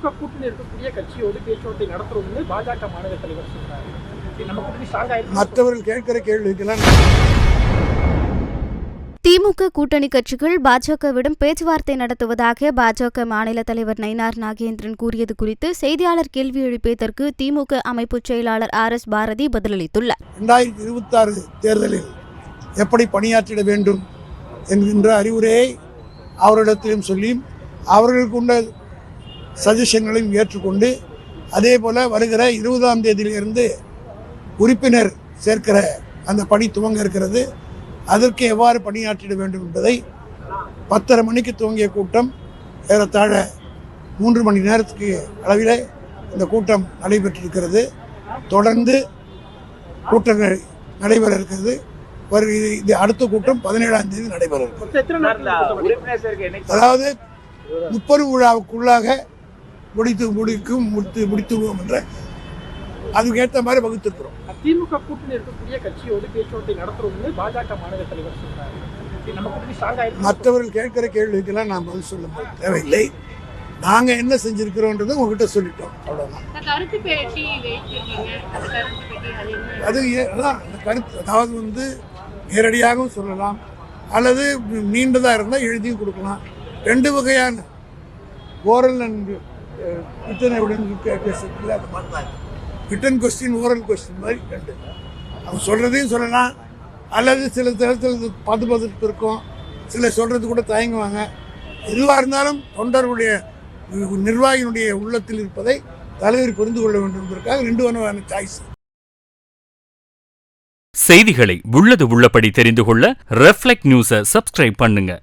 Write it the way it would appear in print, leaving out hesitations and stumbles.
திமுக கூட்டணி இருக்கக்கூடிய கட்சியோடு பேச்சுவார்த்தை நடத்துறோம்னு பாஜக மாநில தலைவர் சொல்றாரு. மற்றவர்கள் கேட்கிற கேள்விக்கெல்லாம் திமுக கூட்டணி கட்சிகள் பாஜகவிடம் பேச்சுவார்த்தை நடத்துவதாக பாஜக மாநில தலைவர் நயினார் நாகேந்திரன் கூறியது குறித்து செய்தியாளர் கேள்வி எழுப்பியதற்கு திமுக அமைப்பு செயலாளர் RS பாரதி பதிலளித்துள்ளார். 2026 தேர்தலில் எப்படி பணியாற்றிட வேண்டும் என்கின்ற அறிவுரையை அவரிடத்திலும் சொல்லி அவர்களுக்கு உள்ள சஜஷன்களையும் ஏற்றுக்கொண்டு அதே போல வருகிற 20ஆம் தேதியிலிருந்து உறுப்பினர் சேர்க்கிற அந்த பணி துவங்க இருக்கிறது. அதற்கு எவ்வாறு பணியாற்றிட வேண்டும் என்பதை 10:30 மணிக்கு துவங்கிய கூட்டம் ஏறத்தாழ 3 மணி நேரத்துக்கு அளவில் இந்த கூட்டம் நடைபெற்றிருக்கிறது. தொடர்ந்து கூட்டங்கள் நடைபெற இருக்கிறது. இது அடுத்த கூட்டம் 17ஆம் தேதி நடைபெற இருக்கிறது. அதாவது 30 விழாவுக்குள்ளாக முடித்துவிடுவோம் என்ற அதுக்கேற்ற மாதிரி வகுத்திருக்கிறோம். திமுக கூட்டணி இருக்கக்கூடிய கட்சியோடு பேச்சுவார்த்தை நடத்துறோம்னு பாஜக மாநில தலைவர் சொல்றாரு. மற்றவர்கள் கேட்கிற கேள்விக்கெல்லாம் நான் பதில் சொல்ல தேவையில்லை. நாங்க என்ன செஞ்சிருக்கிறோன்றதை உங்ககிட்ட சொல்லிட்டோம், அவ்வளவுதான். அது அந்த கருத்து அதாவது நேரடியாகவும் சொல்லலாம் அல்லது நீண்டதா இருந்தால் எழுதியும் கொடுக்கலாம். 2 வகையான oral and written evidence case அது மாதிரி தான். ரிட்டன் கொஸ்டின் ஓரல் கொஸ்டின் மாதிரி 2. அவங்க சொல்கிறதையும் சொல்லலாம் அல்லது சில நேரத்தில் பதுப்பதுப்பு இருக்கும், சில சொல்கிறது கூட தயங்குவாங்க. எதுவாக இருந்தாலும் தொண்டர்களுடைய நிர்வாகியினுடைய உள்ளத்தில் இருப்பதை தலைவர் புரிந்து கொள்ள வேண்டும் என்பதற்காக 2 வகையான சாய்ஸ். செய்திகளை உள்ளது உள்ளபடி தெரிந்து கொள்ள ரெஃப்ளெக்ட் நியூஸை சப்ஸ்கிரைப் பண்ணுங்க.